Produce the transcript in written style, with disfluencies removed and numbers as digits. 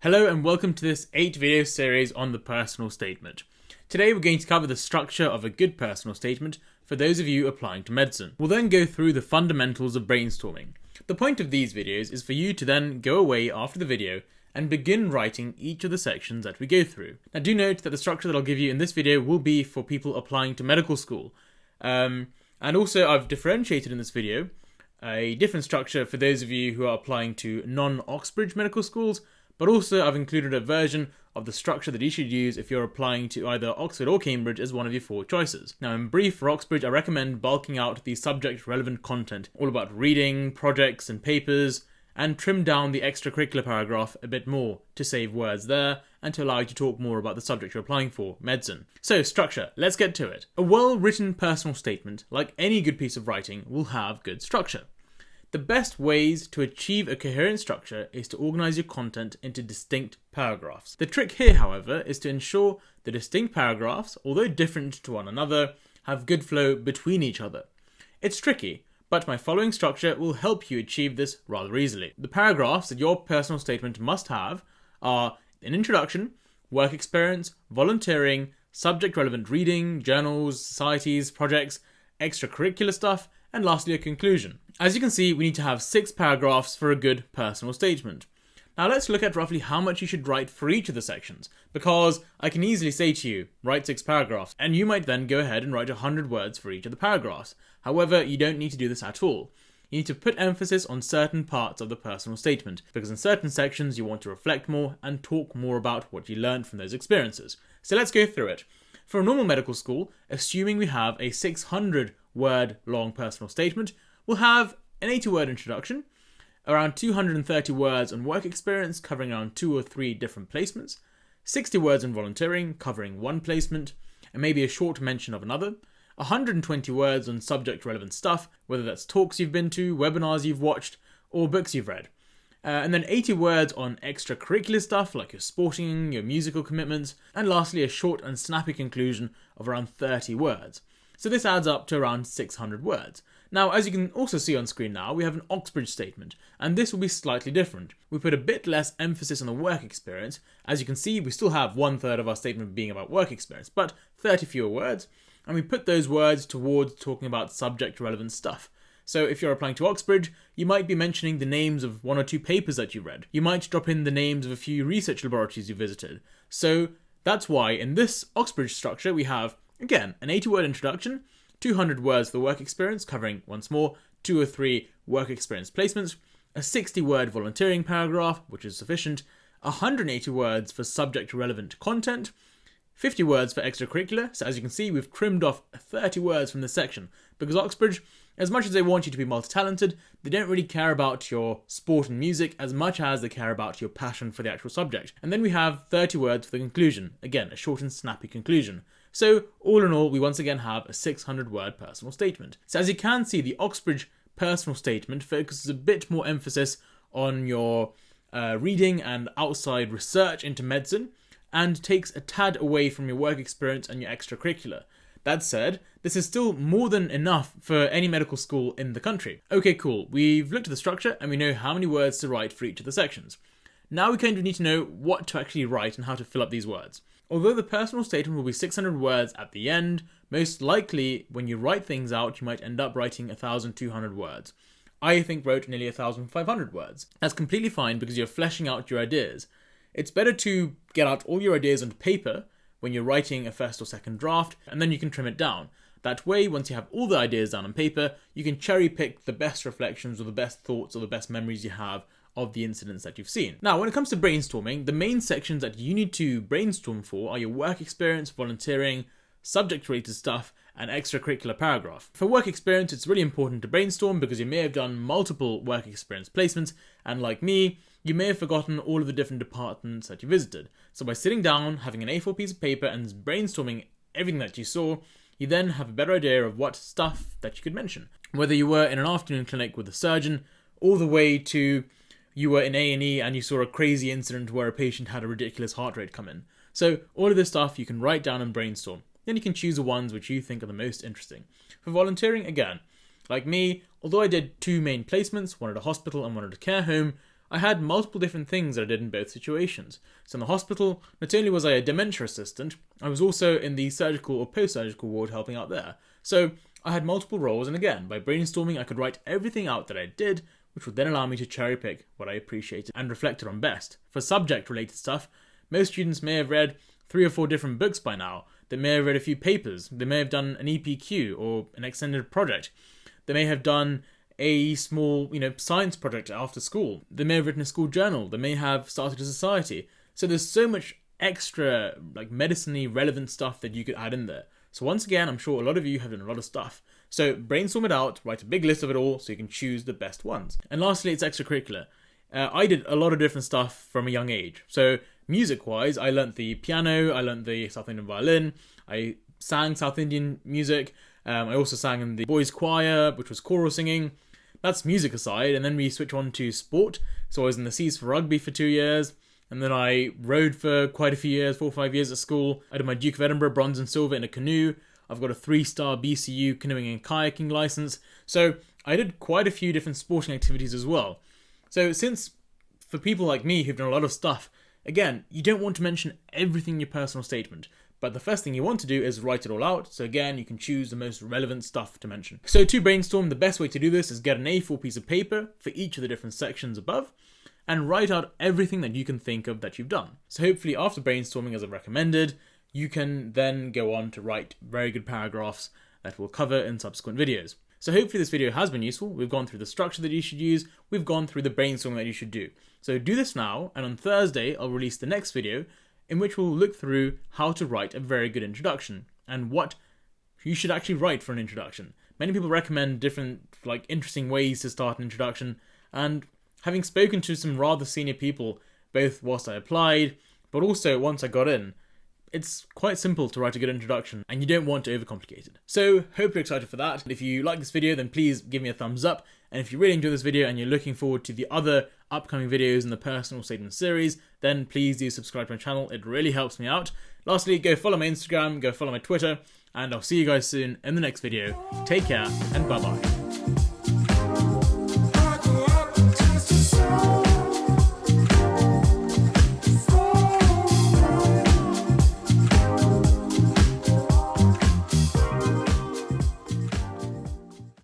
Hello and welcome to this 8-video series on the personal statement. Today we're going to cover the structure of a good personal statement for those of you applying to medicine. We'll then go through the fundamentals of brainstorming. The point of these videos is for you to then go away after the video and begin writing each of the sections that we go through. Now do note that the structure that I'll give you in this video will be for people applying to medical school. And also I've differentiated in this video a different structure for those of you who are applying to non-Oxbridge medical schools, but also I've included a version of the structure that you should use if you're applying to either Oxford or Cambridge as one of your 4 choices. Now in brief, for Oxbridge I recommend bulking out the subject relevant content, all about reading, projects and papers, and trim down the extracurricular paragraph a bit more to save words there and to allow you to talk more about the subject you're applying for, medicine. So structure, let's get to it. A well-written personal statement, like any good piece of writing, will have good structure. The best ways to achieve a coherent structure is to organise your content into distinct paragraphs. The trick here, however, is to ensure the distinct paragraphs, although different to one another, have good flow between each other. It's tricky, but my following structure will help you achieve this rather easily. The paragraphs that your personal statement must have are an introduction, work experience, volunteering, subject-relevant reading, journals, societies, projects, extracurricular stuff, and lastly a conclusion. As you can see, we need to have 6 paragraphs for a good personal statement. Now let's look at roughly how much you should write for each of the sections, because I can easily say to you, write 6 paragraphs, and you might then go ahead and write 100 words for each of the paragraphs. However, you don't need to do this at all. You need to put emphasis on certain parts of the personal statement, because in certain sections you want to reflect more and talk more about what you learned from those experiences. So let's go through it. For a normal medical school, assuming we have a 600-word long personal statement, we'll have an 80-word introduction, around 230 words on work experience covering around 2 or 3 different placements, 60 words on volunteering covering 1 placement, and maybe a short mention of another, 120 words on subject-relevant stuff, whether that's talks you've been to, webinars you've watched, or books you've read. And then 80 words on extracurricular stuff like your sporting, your musical commitments, and lastly a short and snappy conclusion of around 30 words. So this adds up to around 600 words. Now, as you can also see on screen now, we have an Oxbridge statement, and this will be slightly different. We put a bit less emphasis on the work experience. As you can see, we still have 1/3 of our statement being about work experience, but 30 fewer words, and we put those words towards talking about subject-relevant stuff. So if you're applying to Oxbridge, you might be mentioning the names of 1 or 2 papers that you read. You might drop in the names of a few research laboratories you visited. So that's why in this Oxbridge structure we have, again, an 80-word introduction, 200 words for work experience covering, once more, 2 or 3 work experience placements, a 60-word volunteering paragraph, which is sufficient, 180 words for subject-relevant content, 50 words for extracurricular. So as you can see, we've trimmed off 30 words from this section, because Oxbridge, as much as they want you to be multi-talented, they don't really care about your sport and music as much as they care about your passion for the actual subject. And then we have 30 words for the conclusion. Again, a short and snappy conclusion. So all in all, we once again have a 600-word personal statement. So as you can see, the Oxbridge personal statement focuses a bit more emphasis on your reading and outside research into medicine, and takes a tad away from your work experience and your extracurricular. That said, this is still more than enough for any medical school in the country. Okay, cool. We've looked at the structure and we know how many words to write for each of the sections. Now we kind of need to know what to actually write and how to fill up these words. Although the personal statement will be 600 words at the end, most likely when you write things out you might end up writing 1,200 words. I think wrote nearly 1,500 words. That's completely fine because you're fleshing out your ideas. It's better to get out all your ideas onto paper when you're writing a first or second draft, and then you can trim it down. That way, once you have all the ideas down on paper, you can cherry pick the best reflections or the best thoughts or the best memories you have of the incidents that you've seen. Now, when it comes to brainstorming, the main sections that you need to brainstorm for are your work experience, volunteering, subject-related stuff, and extracurricular paragraph. For work experience, it's really important to brainstorm because you may have done multiple work experience placements, and like me, you may have forgotten all of the different departments that you visited. So by sitting down, having an A4 piece of paper and brainstorming everything that you saw, you then have a better idea of what stuff that you could mention. Whether you were in an afternoon clinic with a surgeon, all the way to you were in A&E and you saw a crazy incident where a patient had a ridiculous heart rate come in. So all of this stuff you can write down and brainstorm. Then you can choose the ones which you think are the most interesting. For volunteering, again, like me, although I did 2 main placements, one at a hospital and one at a care home, I had multiple different things that I did in both situations. So in the hospital, not only was I a dementia assistant, I was also in the surgical or post-surgical ward helping out there. So I had multiple roles, and again, by brainstorming, I could write everything out that I did, which would then allow me to cherry pick what I appreciated and reflected on best. For subject-related stuff, most students may have read 3 or 4 different books by now. They may have read a few papers. They may have done an EPQ or an extended project. They may have done a small, science project after school. They may have written a school journal. They may have started a society. So there's so much extra, medicine-y relevant stuff that you could add in there. So once again, I'm sure a lot of you have done a lot of stuff. So brainstorm it out, write a big list of it all so you can choose the best ones. And lastly, it's extracurricular. I did a lot of different stuff from a young age. So music-wise, I learnt the piano, I learnt the South Indian violin, I sang South Indian music, I also sang in the boys' choir, which was choral singing. That's music aside, and then we switch on to sport. So I was in the Seas for rugby for 2 years, and then I rowed for quite a few years, 4 or 5 years at school. I did my Duke of Edinburgh bronze and silver in a canoe. I've got a 3-star BCU canoeing and kayaking license. So I did quite a few different sporting activities as well. So since, for people like me who've done a lot of stuff, again, you don't want to mention everything in your personal statement. But the first thing you want to do is write it all out, so again, you can choose the most relevant stuff to mention. So to brainstorm, the best way to do this is get an A4 piece of paper for each of the different sections above, and write out everything that you can think of that you've done. So hopefully after brainstorming as I've recommended, you can then go on to write very good paragraphs that we'll cover in subsequent videos. So hopefully this video has been useful. We've gone through the structure that you should use, we've gone through the brainstorming that you should do. So do this now, and on Thursday I'll release the next video in which we'll look through how to write a very good introduction and what you should actually write for an introduction. Many people recommend different, interesting ways to start an introduction, and having spoken to some rather senior people, both whilst I applied, but also once I got in, it's quite simple to write a good introduction, and you don't want to overcomplicate it. So, hope you're excited for that. If you like this video, then please give me a thumbs up. And if you really enjoy this video and you're looking forward to the other upcoming videos in the personal statement series, then please do subscribe to my channel. It really helps me out. Lastly, go follow my Instagram, go follow my Twitter, and I'll see you guys soon in the next video. Take care, and bye-bye.